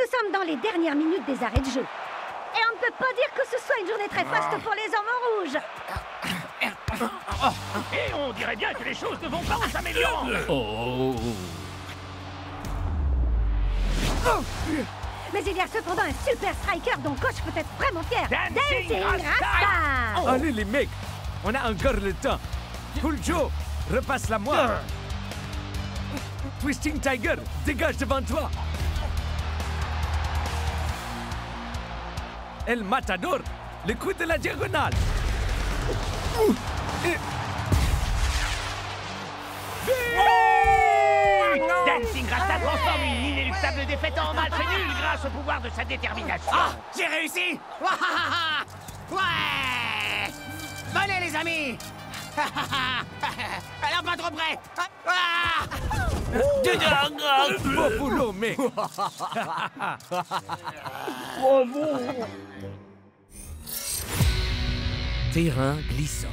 Nous sommes dans les dernières minutes des arrêts de jeu. Et on ne peut pas dire que ce soit une journée très faste pour les hommes en rouge. Et on dirait bien que les choses ne vont pas en s'améliorant. Oh. Mais il y a cependant un super striker dont coach peut être vraiment fier. Dancing Rasta. Allez les mecs, on a encore le temps. Cool Joe, repasse-la moi. Twisting Tiger, dégage devant toi. El Matador, le coup de la diagonale. Dancing Rasta transforme une inéluctable défaite en match nul grâce au pouvoir de sa détermination. Ah, j'ai réussi. Ouais. Venez les amis. Alors pas trop près. Beau boulot, mec. Terrain glissant.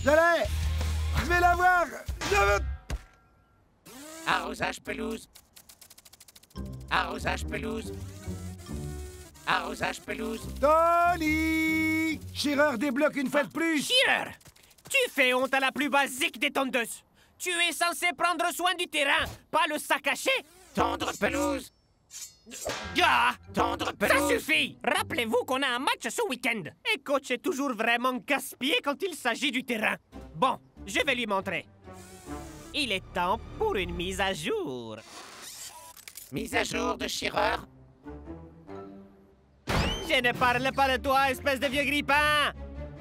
Allez, je vais l'avoir. Arrosage pelouse. Arrosage pelouse. Arrosage pelouse. Tony, Shearer débloque une fois de plus. Shearer, tu fais honte à la plus basique des tondeuses. Tu es censé prendre soin du terrain, pas le saccager. Tendre pelouse. Gars, tendre pelouse. Ça suffit. Rappelez-vous qu'on a un match ce week-end. Et coach est toujours vraiment casse-pied quand il s'agit du terrain. Bon, je vais lui montrer. Il est temps pour une mise à jour. Mise à jour de Shearer. Je ne parle pas de toi, espèce de vieux grippin.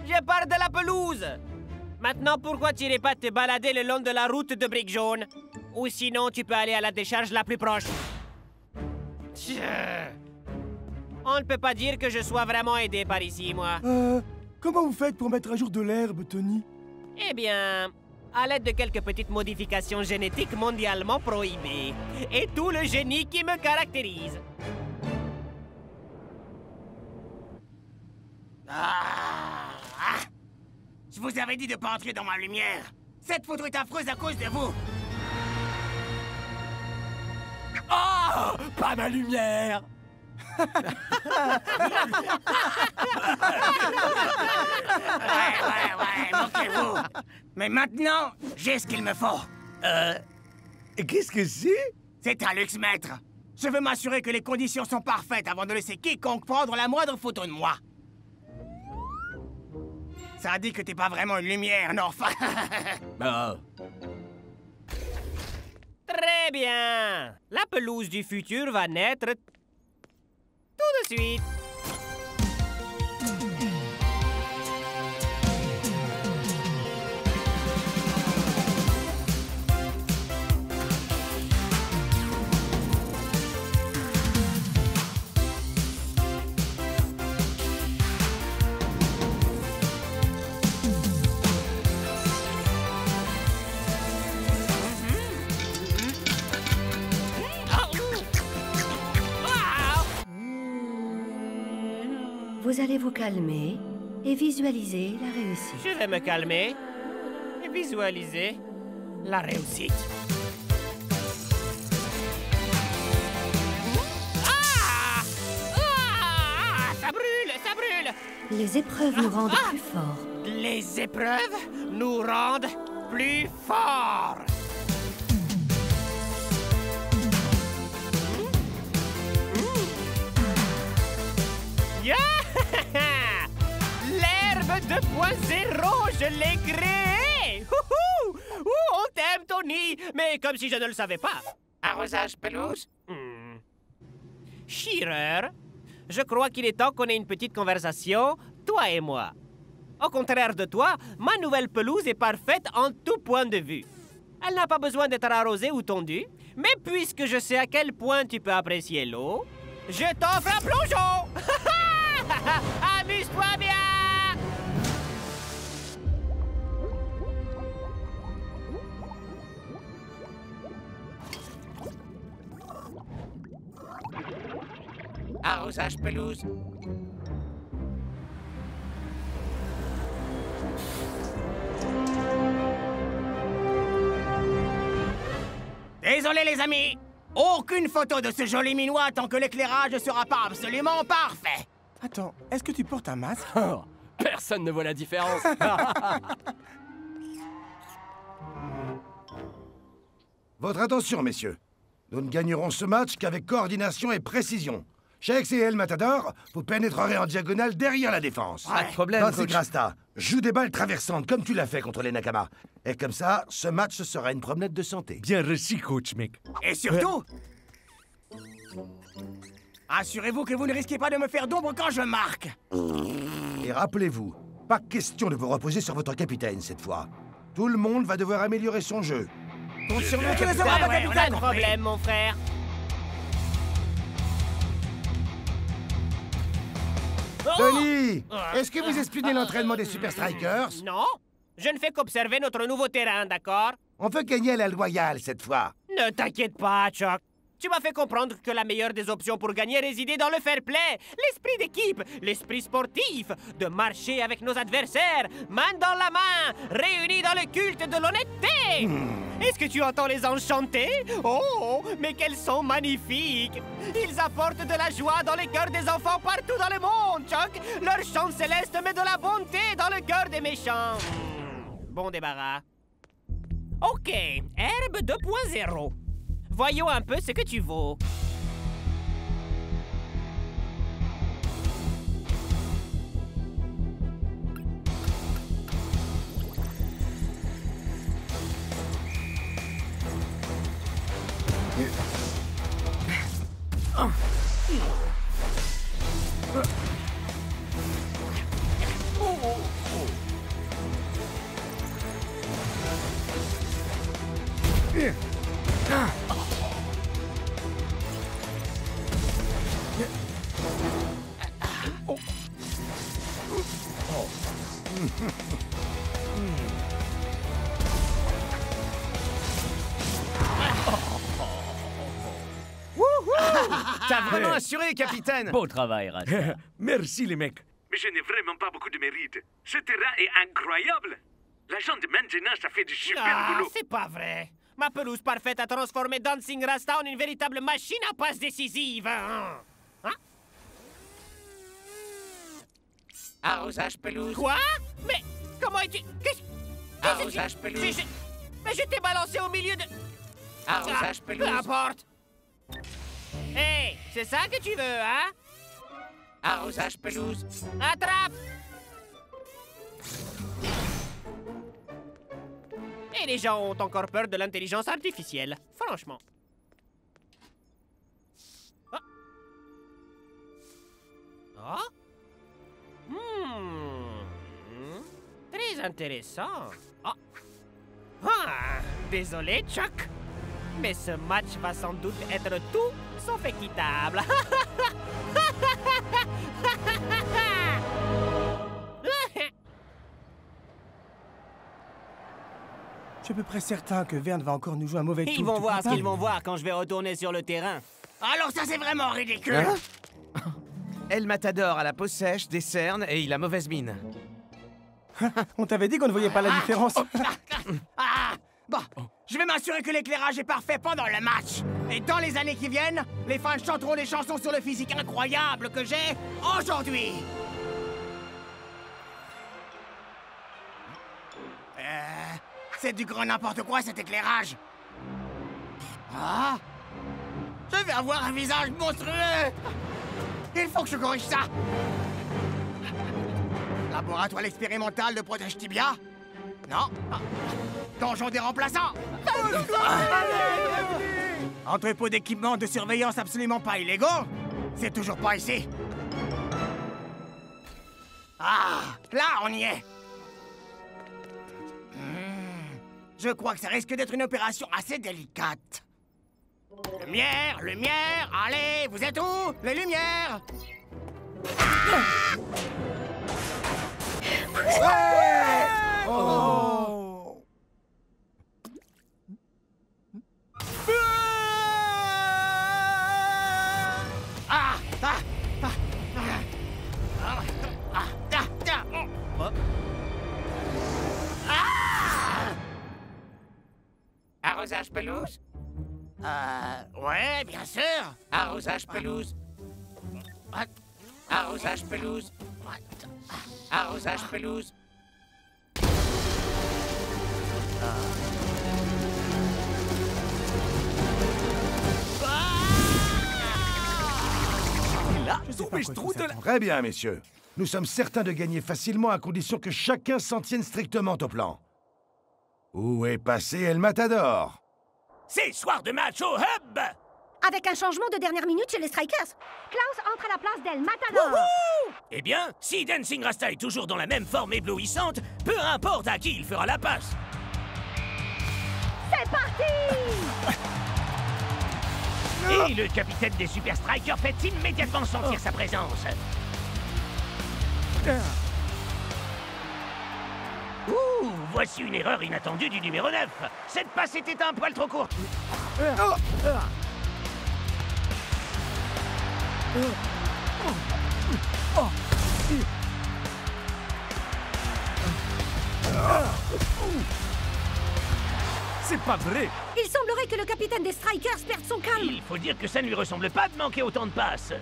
Je parle de la pelouse. Maintenant, pourquoi tu n'irais pas te balader le long de la route de briques jaunes? Ou sinon, tu peux aller à la décharge la plus proche. On ne peut pas dire que je sois vraiment aidé par ici, moi. Comment vous faites pour mettre à jour de l'herbe, Tony? Eh bien, à l'aide de quelques petites modifications génétiques mondialement prohibées. Et tout le génie qui me caractérise. Je vous avais dit de pas entrer dans ma lumière. Cette photo est affreuse à cause de vous. Oh, pas ma lumière. Ouais, moquez-vous. Mais maintenant, j'ai ce qu'il me faut. Qu'est-ce que c'est? C'est un luxe maître. Je veux m'assurer que les conditions sont parfaites avant de laisser quiconque prendre la moindre photo de moi. Ça dit que t'es pas vraiment une lumière, non? Très bien. La pelouse du futur va naître tout de suite. Vous allez vous calmer et visualiser la réussite. Je vais me calmer et visualiser la réussite. Ça brûle, ça brûle. Les épreuves nous rendent plus forts. Les épreuves nous rendent plus forts. Yeah! L'herbe 2.0, je l'ai créée! On t'aime, Tony! Mais comme si je ne le savais pas. Arrosage pelouse? Shearer, je crois qu'il est temps qu'on ait une petite conversation, toi et moi. Au contraire de toi, ma nouvelle pelouse est parfaite en tout point de vue. Elle n'a pas besoin d'être arrosée ou tondue, mais puisque je sais à quel point tu peux apprécier l'eau, je t'offre un plongeon! Amuse-toi bien! Arrosage pelouse. Désolé les amis, aucune photo de ce joli minois tant que l'éclairage ne sera pas absolument parfait. Attends, est-ce que tu portes un masque? Personne ne voit la différence. Votre attention, messieurs. Nous ne gagnerons ce match qu'avec coordination et précision. Shex et El Matador, vous pénétrerez en diagonale derrière la défense. Pas de problème, Dancy coach. Grasta, joue des balles traversantes comme tu l'as fait contre les Nakama. Et comme ça, ce match sera une promenade de santé. Bien reçu, coach, mec. Et surtout, assurez-vous que vous ne risquez pas de me faire d'ombre quand je marque. Et rappelez-vous, pas question de vous reposer sur votre capitaine cette fois. Tout le monde va devoir améliorer son jeu. Compte sur nous, tu ne seras pas on a un capitaine. problème, mon frère. Tony, est-ce que vous espionnez l'entraînement des Super Strikers? Non, je ne fais qu'observer notre nouveau terrain, d'accord? On veut gagner à la loyale cette fois. Ne t'inquiète pas, Chuck. Tu m'as fait comprendre que la meilleure des options pour gagner résidait dans le fair play, l'esprit d'équipe, l'esprit sportif, de marcher avec nos adversaires, main dans la main, réunis dans le culte de l'honnêteté. Est-ce que tu entends les anges chanter? Oh, mais quels sont magnifiques! Ils apportent de la joie dans les cœurs des enfants partout dans le monde, Chuck. Leur chant céleste met de la bonté dans le cœur des méchants. Bon débarras. Ok, Herbe 2.0. Voyons un peu ce que tu vaux. T'as vraiment assuré, capitaine. Beau travail, Rasta. Merci, les mecs. Mais je n'ai vraiment pas beaucoup de mérite. Ce terrain est incroyable. L'agent de maintenance a fait du super boulot. C'est pas vrai. Ma pelouse parfaite a transformé Dancing Rasta en une véritable machine à passes décisives. Hein? Arrosage pelouse. Quoi? Mais comment es-tu... Arrosage pelouse. Mais je t'ai balancé au milieu de... Arrosage Peu pelouse. importe. Hey, c'est ça que tu veux, hein? Arrosage pelouse. Attrape! Et les gens ont encore peur de l'intelligence artificielle, franchement. Ah. Ah? Très intéressant. Ah. Ah, désolé, Chuck. Mais ce match va sans doute être tout sauf équitable. Je suis à peu près certain que Verne va encore nous jouer un mauvais tour. Ils vont tu voir crois ce pas? qu'ils vont voir quand je vais retourner sur le terrain. Alors ça, c'est vraiment ridicule. El Matador a la peau sèche, des cernes et il a mauvaise mine. On t'avait dit qu'on ne voyait pas la différence. Bon, je vais m'assurer que l'éclairage est parfait pendant le match. Et dans les années qui viennent, les fans chanteront des chansons sur le physique incroyable que j'ai aujourd'hui. C'est du grand n'importe quoi, cet éclairage. Ah! Je vais avoir un visage monstrueux. Il faut que je corrige ça. Laboratoire expérimental de protège tibia? Non. Ah. Donjon des remplaçants. Entrepôt d'équipements de surveillance absolument pas illégaux? C'est toujours pas ici. Ah, là, on y est. Je crois que ça risque d'être une opération assez délicate. Lumière, lumière, allez, vous êtes où? Les lumières! Oh! Ah! Ah! Ah! pelouse? Ouais, bien sûr. Arrosage pelouse. What? Arrosage pelouse. What? Arrosage pelouse. Là, strudel. Très bien, messieurs. Nous sommes certains de gagner facilement à condition que chacun s'en tienne strictement au plan. Où est passé El Matador? C'est soir de match au hub. Avec un changement de dernière minute chez les Strikers. Klaus entre à la place d'El Matador. Eh bien, si Dancing Rasta est toujours dans la même forme éblouissante, peu importe à qui il fera la passe. C'est parti! Et le capitaine des Super Strikers fait immédiatement sentir sa présence. Ouh, voici une erreur inattendue du numéro 9. Cette passe était un poil trop courte. C'est pas vrai. Il semblerait que le capitaine des Strikers perde son calme. Il faut dire que ça ne lui ressemble pas de manquer autant de passes.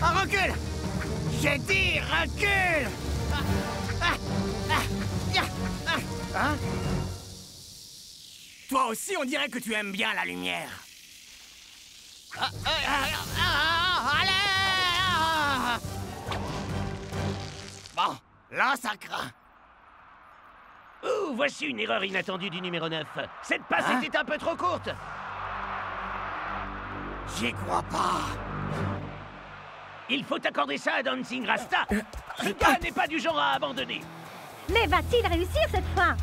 Recule! J'ai dit recule! Hein? Toi aussi, on dirait que tu aimes bien la lumière. Allez! Bon, là, ça craint. Ouh, voici une erreur inattendue du numéro 9. Cette passe était un peu trop courte. J'y crois pas. Il faut accorder ça à Dancing Rasta. Ce gars n'est pas du genre à abandonner. Mais va-t-il réussir cette fois?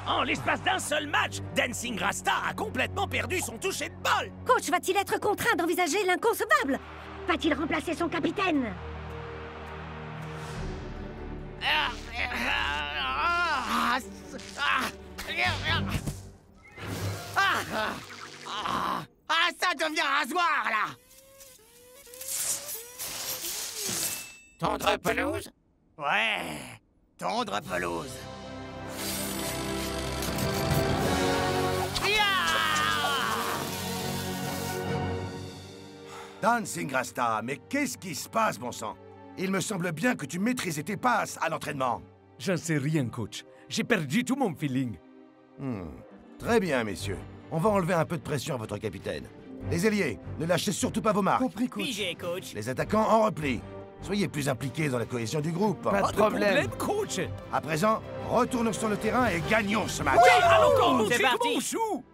En l'espace d'un seul match, Dancing Rasta a complètement perdu son toucher de balle. Coach va-t-il être contraint d'envisager l'inconcevable? Va-t-il remplacer son capitaine? Ça devient rasoir, là! Tondre pelouse? Ouais, tondre pelouse. Dancing Rasta, mais qu'est-ce qui se passe, bon sang? Il me semble bien que tu maîtrisais tes passes à l'entraînement. J'en sais rien, coach. J'ai perdu tout mon feeling. Très bien, messieurs. On va enlever un peu de pression à votre capitaine. Les ailiers, ne lâchez surtout pas vos marques. Compris, coach. Pigé, coach. Les attaquants en repli. Soyez plus impliqués dans la cohésion du groupe. Pas de problème. coach. À présent, retournons sur le terrain et gagnons ce match. Allons, c'est parti. mon chou.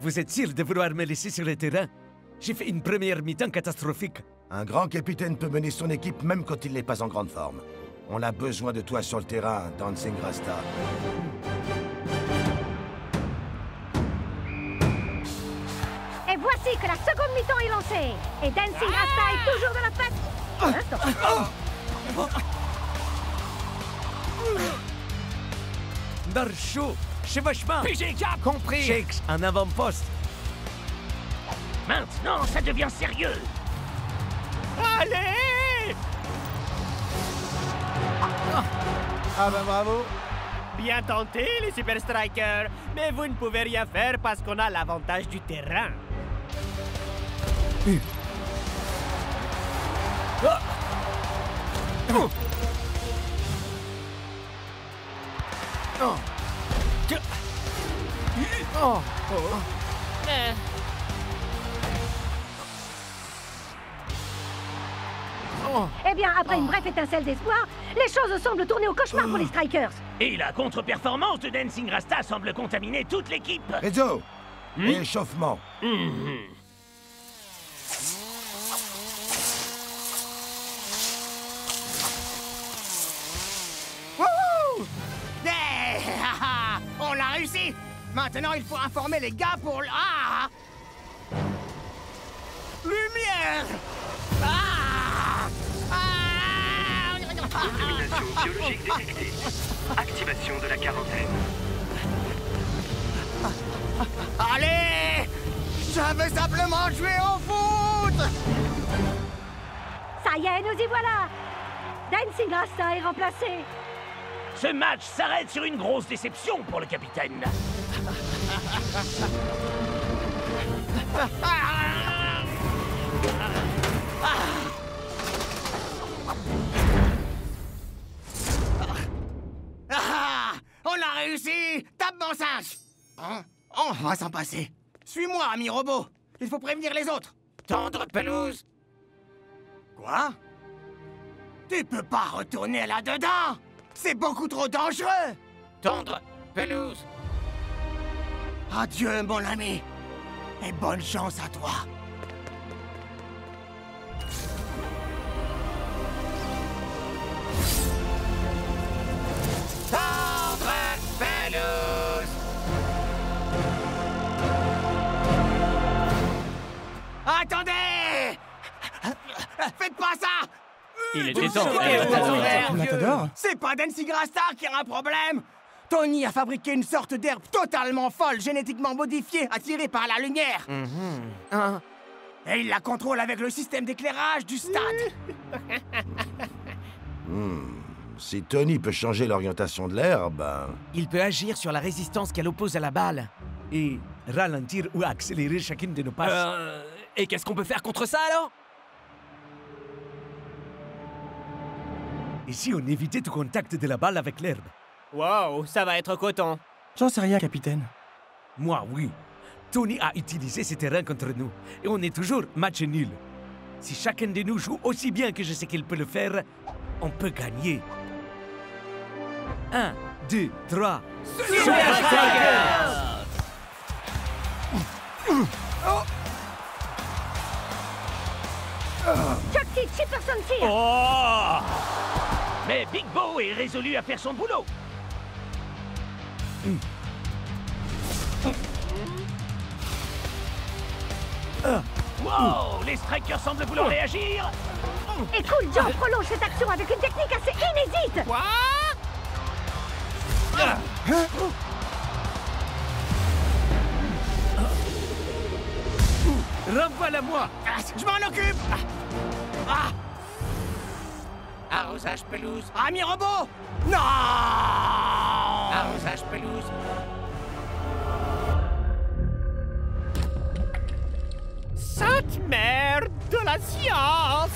Vous êtes sûr de vouloir me laisser sur le terrain? J'ai fait une première mi-temps catastrophique. Un grand capitaine peut mener son équipe même quand il n'est pas en grande forme. On a besoin de toi sur le terrain, Dancing Rasta. Et voici que la seconde mi-temps est lancée. Et Dancing Rasta est toujours dans la passe. Darcho, chevachement. Pigé cap. Compris. Shakes en avant-poste. Maintenant, ça devient sérieux. Allez! Ah ben bravo. Bien tenté, les Super Strikers. Mais vous ne pouvez rien faire parce qu'on a l'avantage du terrain. Eh bien, après une brève étincelle d'espoir, les choses semblent tourner au cauchemar pour les Strikers. Et la contre-performance de Dancing Rasta semble contaminer toute l'équipe. Rizzo, échauffement. Wouhou! Yeah! On l'a réussi! Maintenant, il faut informer les gars pour... Ah! Lumière! Ah! Ah! Contamination biologique détectée. Activation de la quarantaine. Allez! Je veux simplement jouer au foot! Ça y est, nous y voilà. Dancing Rasta est remplacé. Ce match s'arrête sur une grosse déception pour le capitaine. On a réussi! Tape mon singe! Hein? On va s'en passer. Suis-moi, ami robot. Il faut prévenir les autres. Tendre pelouse. Quoi? Tu peux pas retourner là-dedans! C'est beaucoup trop dangereux! Tendre pelouse. Adieu, mon ami. Et bonne chance à toi. Tendre pelouse. Attendez! Faites pas ça! Il était temps. Matador? C'est pas Dancing Rasta qui a un problème! Tony a fabriqué une sorte d'herbe totalement folle, génétiquement modifiée, attirée par la lumière. Hein? Et il la contrôle avec le système d'éclairage du stade. Si Tony peut changer l'orientation de l'herbe, Il peut agir sur la résistance qu'elle oppose à la balle. Et ralentir ou accélérer chacune de nos passes. Et qu'est-ce qu'on peut faire contre ça alors? Et si on évitait tout contact de la balle avec l'herbe? Wow, ça va être coton. J'en sais rien, capitaine. Moi, oui. Tony a utilisé ce terrain contre nous. Et on est toujours match nul. Si chacun de nous joue aussi bien que je sais qu'il peut le faire, on peut gagner. 1, 2, 3. Super Strikers! Chuck T, Super Sentir. Oh! Mais Big Bo est résolu à faire son boulot. Wow! Les Strikers semblent vouloir réagir. Et Cool Joe prolonge cette action avec une technique assez inédite. Quoi? Renvoie-la-moi! Je m'en occupe! Arrosage pelouse. Ami robot! Non! Arrosage pelouse. Sainte mère de la science!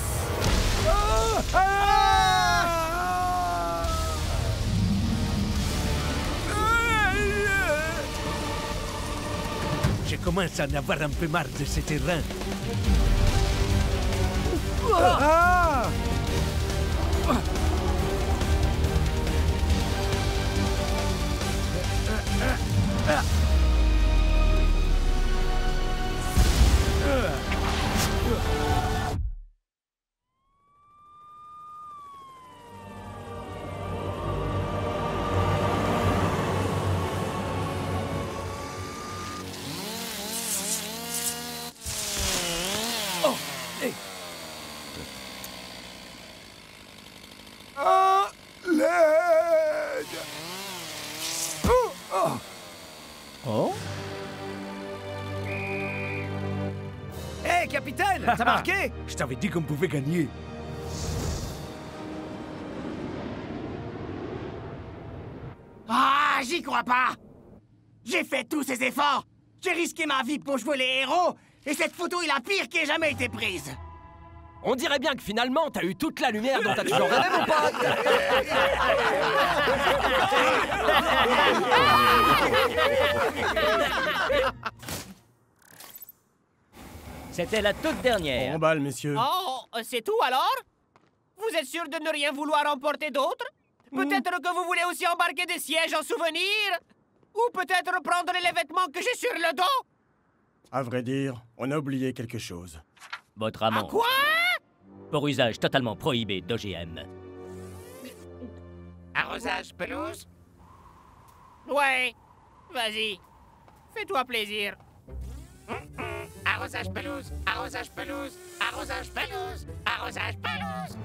Je commence à en avoir un peu marre de ce terrain. Hé, capitaine! T'as marqué? Je t'avais dit qu'on pouvait gagner. Ah, j'y crois pas! J'ai fait tous ces efforts! J'ai risqué ma vie pour jouer les héros! Et cette photo est la pire qui ait jamais été prise! On dirait bien que finalement, t'as eu toute la lumière dont t'as toujours rêvé, mon pote! C'était la toute dernière. Bon balle, messieurs. Oh, c'est tout alors? Vous êtes sûr de ne rien vouloir emporter d'autre? Peut-être que vous voulez aussi embarquer des sièges en souvenir? Ou peut-être prendre les vêtements que j'ai sur le dos? À vrai dire, on a oublié quelque chose. Votre amant. Quoi? Pour usage totalement prohibé d'OGM. Arrosage pelouse? Ouais, vas-y. Fais-toi plaisir. Arrosage pelouse, arrosage pelouse, arrosage pelouse, arrosage pelouse.